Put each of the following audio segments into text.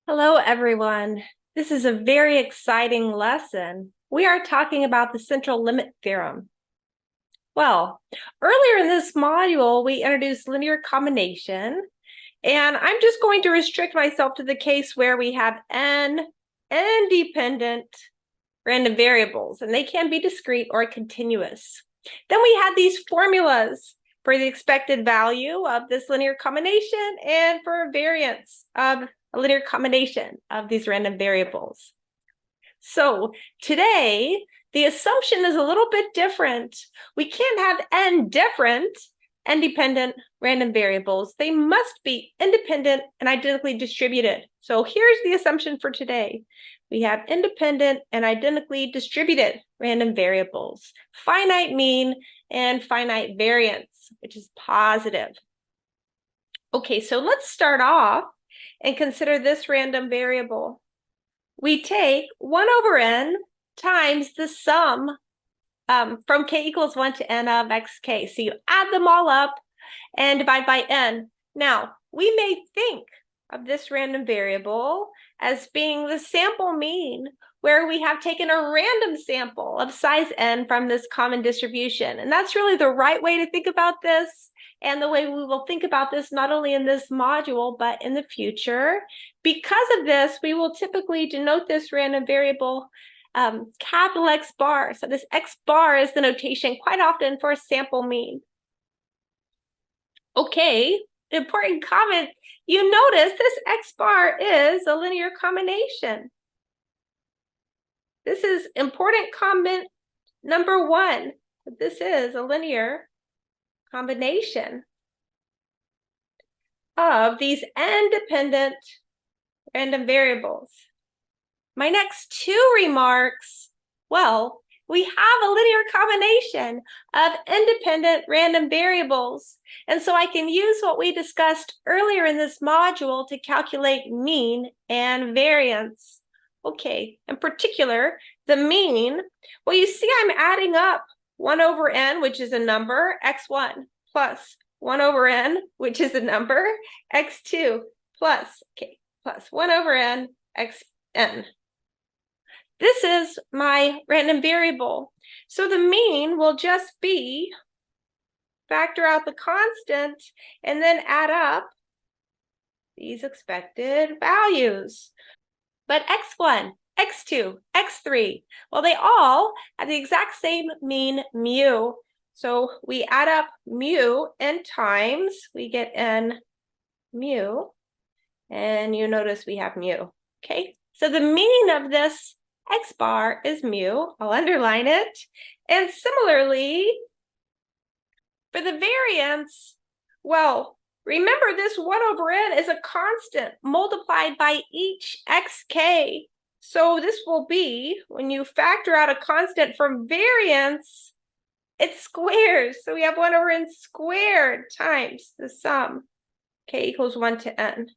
Hello, everyone. This is a very exciting lesson. We are talking about the central limit theorem. Well, earlier in this module, we introduced linear combination, and I'm just going to restrict myself to the case where we have n independent random variables, and they can be discrete or continuous. Then we had these formulas for the expected value of this linear combination and for variance of a linear combination of these random variables. So today, the assumption is a little bit different. We can't have n different independent random variables. They must be independent and identically distributed. So here's the assumption for today. We have independent and identically distributed random variables, finite mean and finite variance, which is positive. Okay, so let's start off and consider this random variable. We take 1 over n times the sum from k equals 1 to n of xk. So you add them all up and divide by n. Now, we may think of this random variable as being the sample mean, where we have taken a random sample of size n from this common distribution. And that's really the right way to think about this, and the way we will think about this not only in this module, but in the future. Because of this, we will typically denote this random variable capital X bar. So this X bar is the notation quite often for a sample mean. Okay, important comment. You notice this X bar is a linear combination. This is important comment number 1. This is a linear combination of these independent random variables. My next 2 remarks, well, we have a linear combination of independent random variables. And so I can use what we discussed earlier in this module to calculate mean and variance. Okay, in particular, the mean, well, you see I'm adding up 1 over n, which is a number, x1, plus 1 over n, which is a number, x2, plus 1 over n, xn. This is my random variable. So the mean will just be, factor out the constant, and then add up these expected values. But x1, x2, x3, well, they all have the exact same mean mu. So we add up mu n times, we get n mu, and you notice we have mu, okay? So the meaning of this X bar is mu. I'll underline it. And similarly, for the variance, well, remember this 1 over n is a constant multiplied by each xk. So this will be, when you factor out a constant from variance, it squares. So we have 1 over n squared times the sum, k equals 1 to n,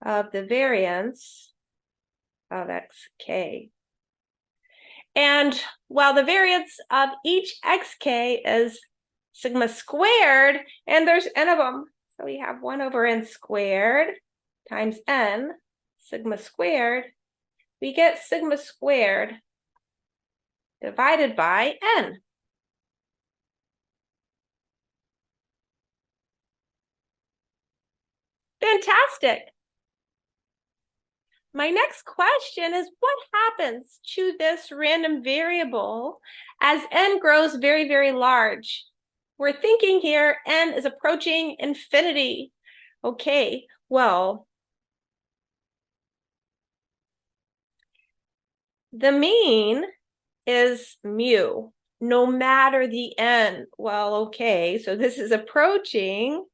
of the variance of xk. And while the variance of each xk is sigma squared, and there's n of them, so we have 1 over n squared times n, sigma squared, we get sigma squared divided by n. Fantastic. My next question is, what happens to this random variable as n grows very, very large? We're thinking here n is approaching infinity. Okay, well, the mean is mu, no matter the n. Well, okay, so this is approaching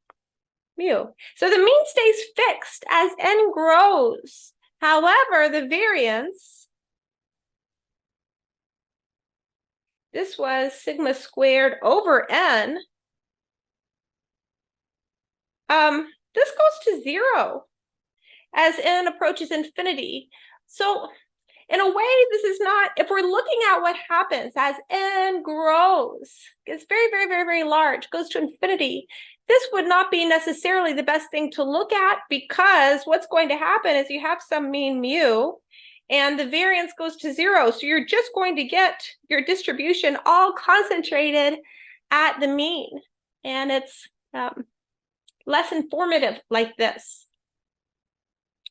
mu. So the mean stays fixed as n grows. However, the variance, this was sigma squared over n. This goes to 0 as n approaches infinity. So in a way, this is not, if we're looking at what happens as n grows, gets very, very, very, very large, goes to infinity, this would not be necessarily the best thing to look at, because what's going to happen is you have some mean mu and the variance goes to 0. So you're just going to get your distribution all concentrated at the mean. And it's less informative like this.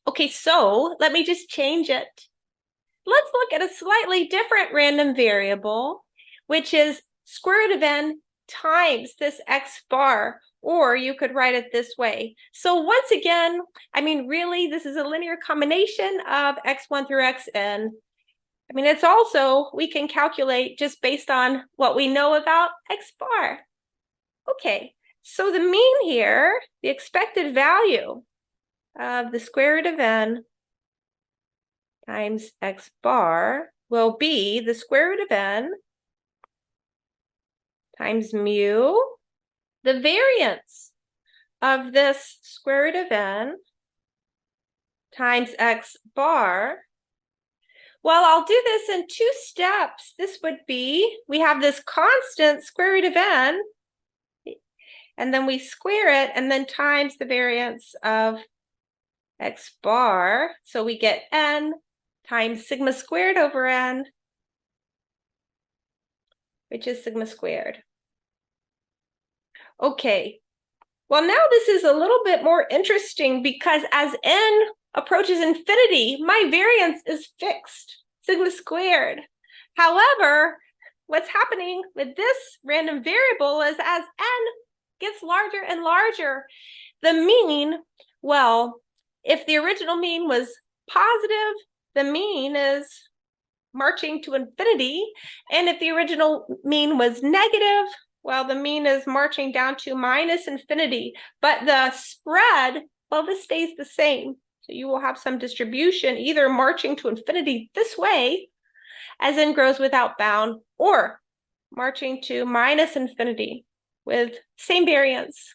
Okay, so let me just change it. Let's look at a slightly different random variable, which is square root of n times this x bar, or you could write it this way. So once again, I mean, really, this is a linear combination of x1 through xn. I mean, it's also, we can calculate just based on what we know about x bar. Okay, so the mean here, the expected value of the square root of n times x bar will be the square root of n times mu, the variance of this square root of n times x bar. Well, I'll do this in 2 steps. This would be, we have this constant square root of n, and then we square it, and then times the variance of x bar. So we get n times sigma squared over n, which is sigma squared. Okay, well, now this is a little bit more interesting, because as n approaches infinity, my variance is fixed, sigma squared. However, what's happening with this random variable is as n gets larger and larger, the mean, well, if the original mean was positive, the mean is marching to infinity. And if the original mean was negative, well, the mean is marching down to minus infinity. But the spread, well, this stays the same. So you will have some distribution either marching to infinity this way, as n grows without bound, or marching to minus infinity with same variance.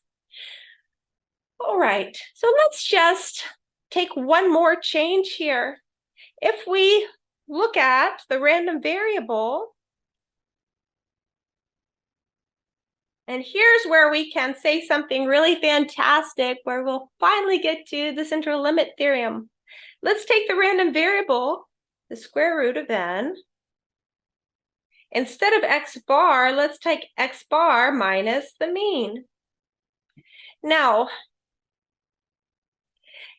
All right, so let's just take one more change here. If we look at the random variable, and here's where we can say something really fantastic, where we'll finally get to the central limit theorem. Let's take the random variable, the square root of n. Instead of x bar, let's take x bar minus the mean. Now,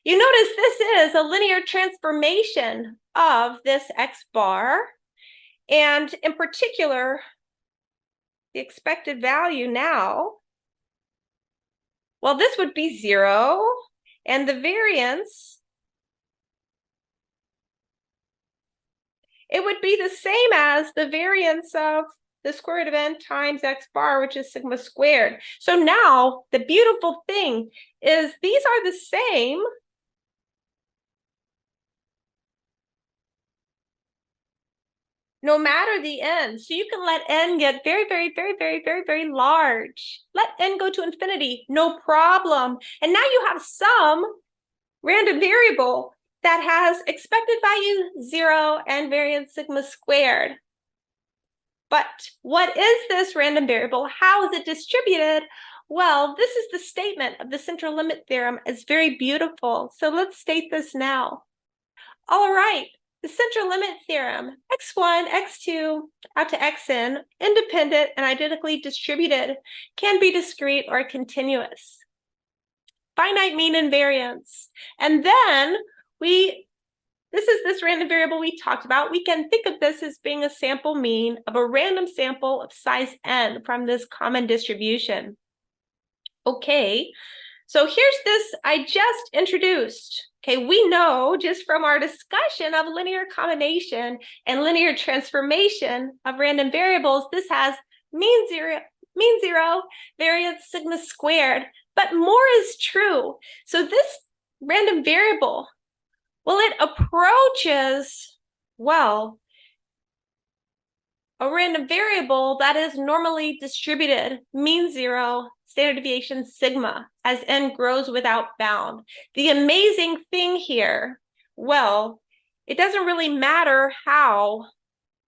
you notice this is a linear transformation of this x bar, and in particular, the expected value now, well, this would be 0, and the variance, it would be the same as the variance of the square root of n times x bar, which is sigma squared. So now, the beautiful thing is these are the same, no matter the n. So you can let n get very, very, very, very, very, very large. Let n go to infinity, no problem. And now you have some random variable that has expected value 0 and variance sigma squared. But what is this random variable? How is it distributed? Well, this is the statement of the central limit theorem. It's very beautiful. So let's state this now. All right. The central limit theorem, x1, x2, out to xn, independent and identically distributed, can be discrete or continuous. Finite mean and variance. And then this is this random variable we talked about. We can think of this as being a sample mean of a random sample of size n from this common distribution. Okay, so here's this I just introduced. Okay, we know just from our discussion of linear combination and linear transformation of random variables, this has mean zero, variance sigma squared, but more is true. So this random variable, well, it approaches, well, a random variable that is normally distributed, mean zero, standard deviation sigma, as n grows without bound. The amazing thing here, well, it doesn't really matter how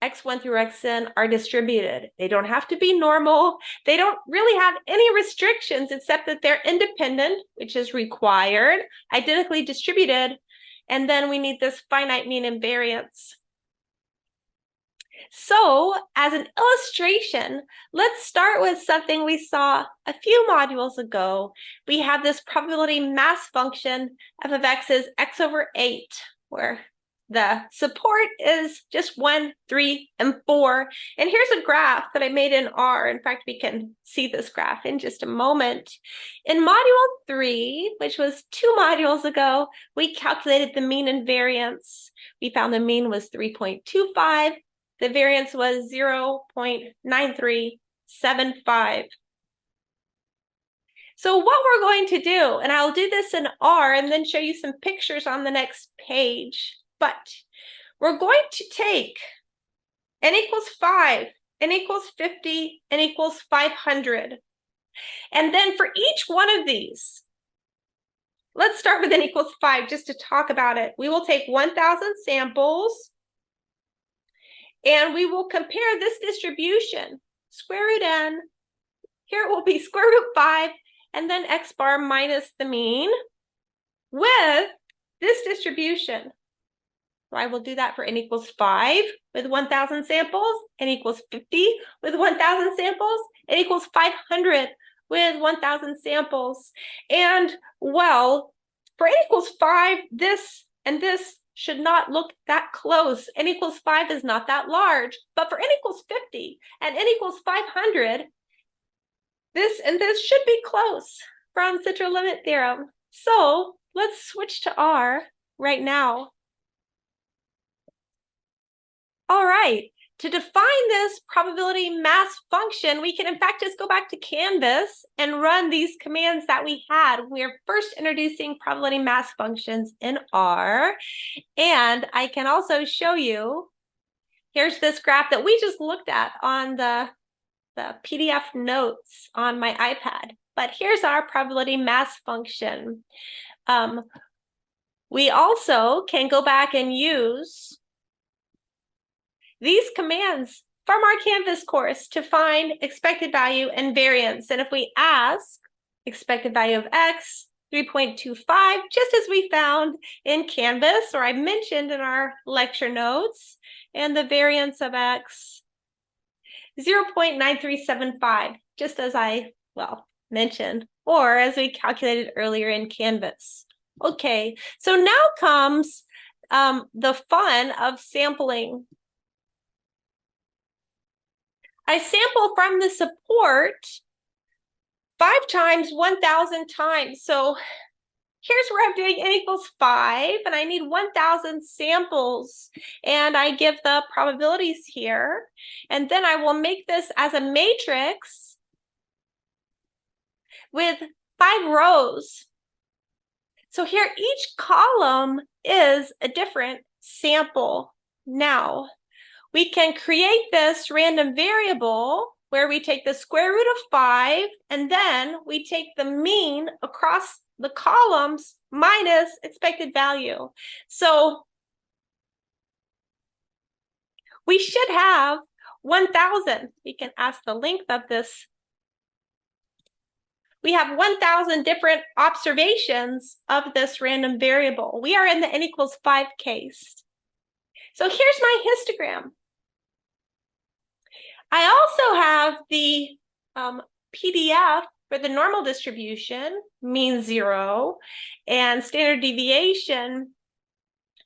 x1 through xn are distributed. They don't have to be normal. They don't really have any restrictions except that they're independent, which is required, identically distributed, and then we need this finite mean and variance. So as an illustration, let's start with something we saw a few modules ago. We have this probability mass function f of x is x over 8, where the support is just 1, 3, and 4. And here's a graph that I made in R. In fact, we can see this graph in just a moment. In module 3, which was 2 modules ago, we calculated the mean and variance. We found the mean was 3.25. The variance was 0.9375. So what we're going to do, and I'll do this in R and then show you some pictures on the next page, but we're going to take n equals 5, n equals 50, n equals 500. And then for each one of these, let's start with n equals 5 just to talk about it. We will take 1,000 samples, and we will compare this distribution, square root n, here it will be square root 5, and then x bar minus the mean, with this distribution. So I will do that for n equals 5 with 1,000 samples, n equals 50 with 1,000 samples, n equals 500 with 1,000 samples. And, well, for n equals 5, this and this should not look that close. N equals 5 is not that large. But for n equals 50 and n equals 500, this and this should be close from central limit theorem. So let's switch to R right now. All right, to define this probability mass function, we can in fact just go back to Canvas and run these commands that we had. We are first introducing probability mass functions in R. And I can also show you, here's this graph that we just looked at on the PDF notes on my iPad. But here's our probability mass function. We also can go back and use these commands from our Canvas course to find expected value and variance. And if we ask expected value of x, 3.25, just as we found in Canvas, or I mentioned in our lecture notes, and the variance of x, 0.9375, just as I, well, mentioned, or as we calculated earlier in Canvas. Okay, so now comes the fun of sampling. I sample from the support 5 times 1,000 times. So here's where I'm doing n equals 5, and I need 1,000 samples. And I give the probabilities here. And then I will make this as a matrix with 5 rows. So here, each column is a different sample. Now, we can create this random variable where we take the square root of 5, and then we take the mean across the columns minus expected value. So we should have 1,000. We can ask the length of this. We have 1,000 different observations of this random variable. We are in the n equals 5 case. So here's my histogram. I also have the PDF for the normal distribution, mean 0, and standard deviation,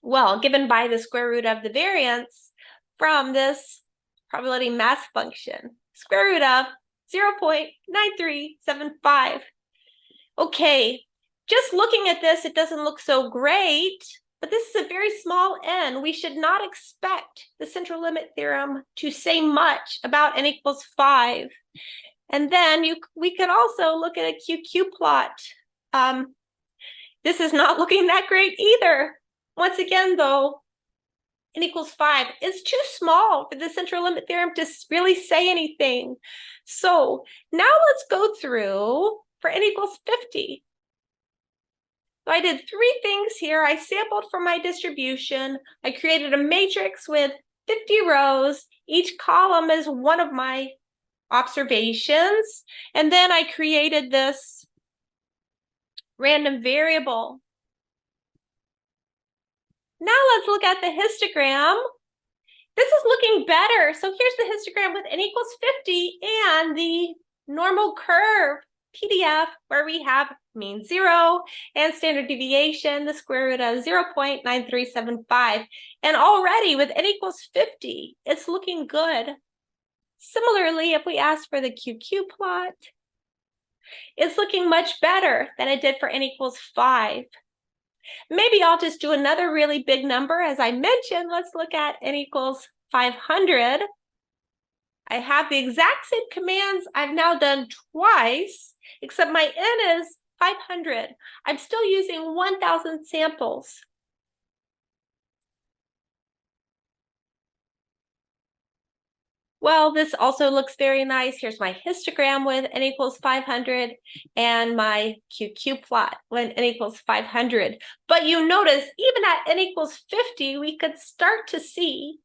well, given by the square root of the variance from this probability mass function, square root of 0.9375. Okay, just looking at this, it doesn't look so great, but this is a very small n. We should not expect the central limit theorem to say much about n equals 5. And then we can also look at a QQ plot. This is not looking that great either. Once again, though, n equals 5 is too small for the central limit theorem to really say anything. So now let's go through for n equals 50. So I did 3 things here. I sampled from my distribution. I created a matrix with 50 rows. Each column is one of my observations. And then I created this random variable. Now let's look at the histogram. This is looking better. So here's the histogram with n equals 50 and the normal curve PDF where we have mean 0 and standard deviation, the square root of 0.9375. And already with n equals 50, it's looking good. Similarly, if we ask for the QQ plot, it's looking much better than it did for n equals 5. Maybe I'll just do another really big number. As I mentioned, let's look at n equals 500. I have the exact same commands I've now done twice, except my n is 500. I'm still using 1,000 samples. Well, this also looks very nice. Here's my histogram with n equals 500 and my QQ plot when n equals 500. But you notice even at n equals 50, we could start to see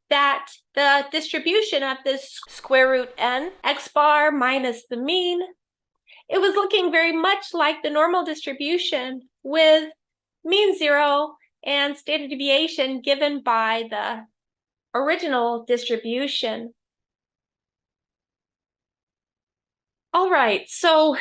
that the distribution of this square root n, x bar minus the mean, it was looking very much like the normal distribution with mean 0 and standard deviation given by the original distribution. All right, so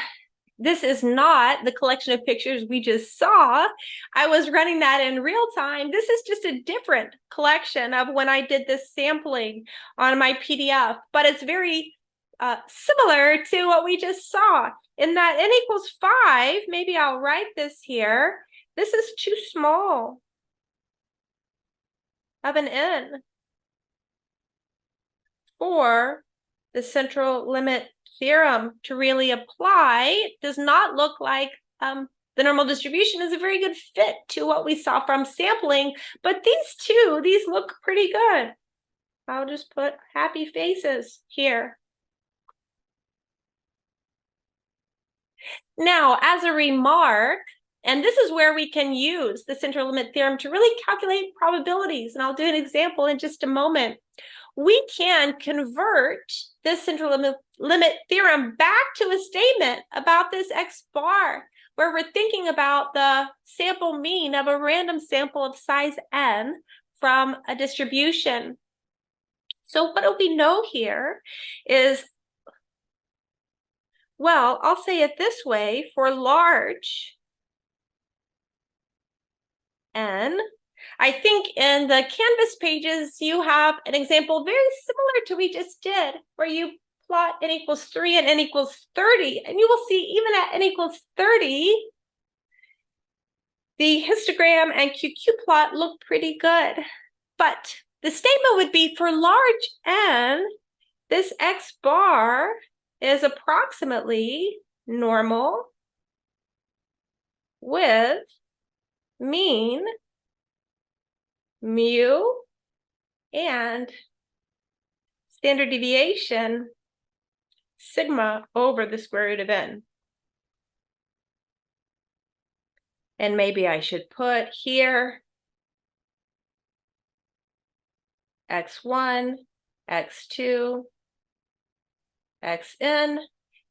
this is not the collection of pictures we just saw. I was running that in real time. This is just a different collection of when I did this sampling on my PDF, but it's very similar to what we just saw. In that n equals 5, maybe I'll write this here. This is too small of an n for the central limit theorem to really apply. It does not look like the normal distribution is a very good fit to what we saw from sampling, but these look pretty good. I'll just put happy faces here. Now, as a remark, and this is where we can use the central limit theorem to really calculate probabilities, and I'll do an example in just a moment. We can convert this central limit theorem back to a statement about this x bar, where we're thinking about the sample mean of a random sample of size n from a distribution. So what do we know here is, well, I'll say it this way, for large n, I think in the Canvas pages, you have an example very similar to we just did, where you plot n equals 3 and n equals 30. And you will see even at n equals 30, the histogram and QQ plot look pretty good. But the statement would be for large n, this x bar is approximately normal with mean, mu, and standard deviation, sigma over the square root of n. And maybe I should put here x1, x2, xn.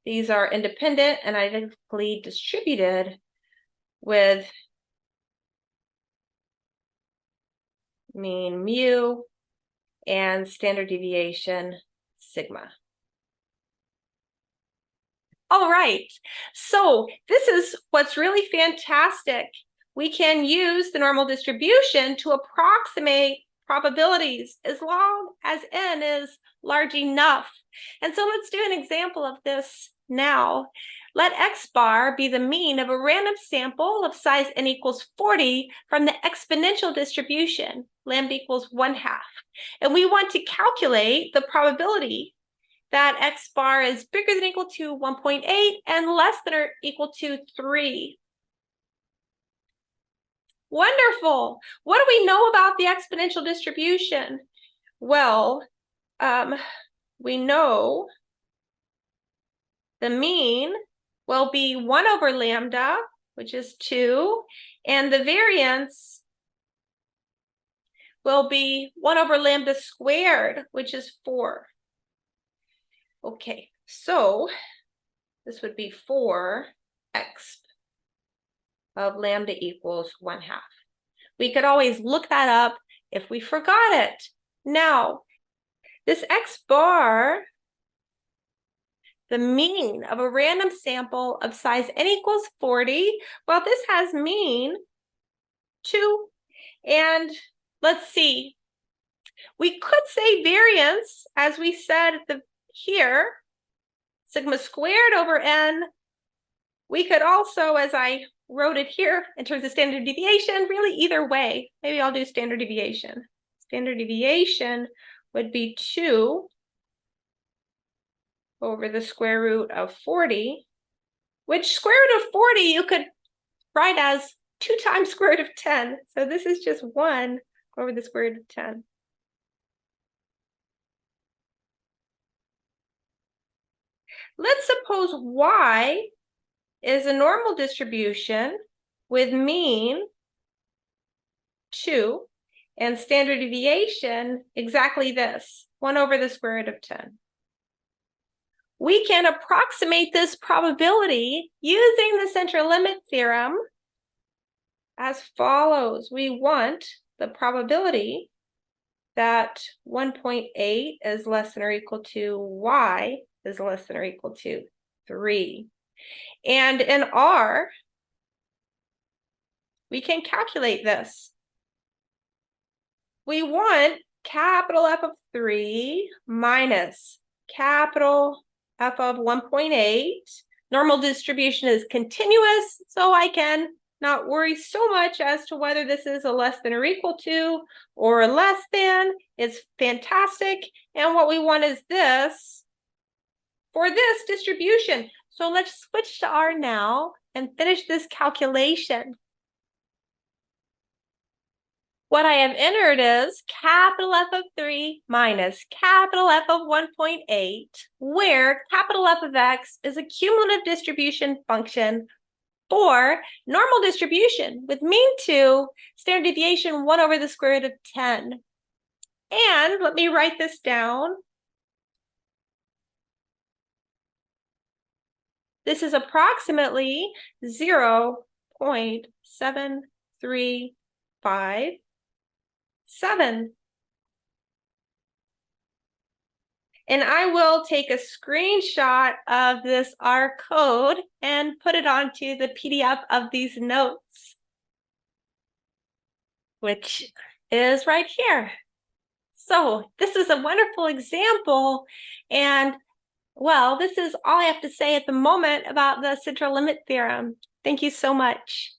These are independent and identically distributed with mean mu and standard deviation sigma. All right, so this is what's really fantastic. We can use the normal distribution to approximate probabilities as long as n is large enough. And so let's do an example of this now. Let x bar be the mean of a random sample of size n equals 40 from the exponential distribution, lambda equals 1/2. And we want to calculate the probability that x bar is bigger than or equal to 1.8 and less than or equal to 3. Wonderful. What do we know about the exponential distribution? Well, we know the mean will be 1 over lambda, which is 2, and the variance will be 1 over lambda squared, which is 4. Okay, so this would be 4x of lambda equals 1/2. We could always look that up if we forgot it. Now, this x bar, the mean of a random sample of size n equals 40, well, this has mean 2. And let's see, we could say variance, as we said here, sigma squared over n. We could also, as I wrote it here in terms of standard deviation, really either way. Maybe I'll do standard deviation. Standard deviation would be 2 over the square root of 40, which square root of 40 you could write as 2 times square root of 10. So this is just 1 over the square root of 10. Let's suppose y is a normal distribution with mean 2 and standard deviation exactly this, 1 over the square root of 10. We can approximate this probability using the central limit theorem as follows. We want the probability that 1.8 is less than or equal to y is less than or equal to 3. And in R, we can calculate this. We want capital F of 3 minus capital F of 1.8. Normal distribution is continuous, so I can not worry so much as to whether this is a less than or equal to or a less than. It's fantastic. And what we want is this for this distribution. So let's switch to R now and finish this calculation. What I have entered is capital F of 3 minus capital F of 1.8, where capital F of x is a cumulative distribution function for normal distribution with mean 2, standard deviation 1 over the square root of 10. And let me write this down. This is approximately 0.7357. And I will take a screenshot of this R code and put it onto the PDF of these notes, which is right here. So this is a wonderful example. And well, this is all I have to say at the moment about the central limit theorem. Thank you so much.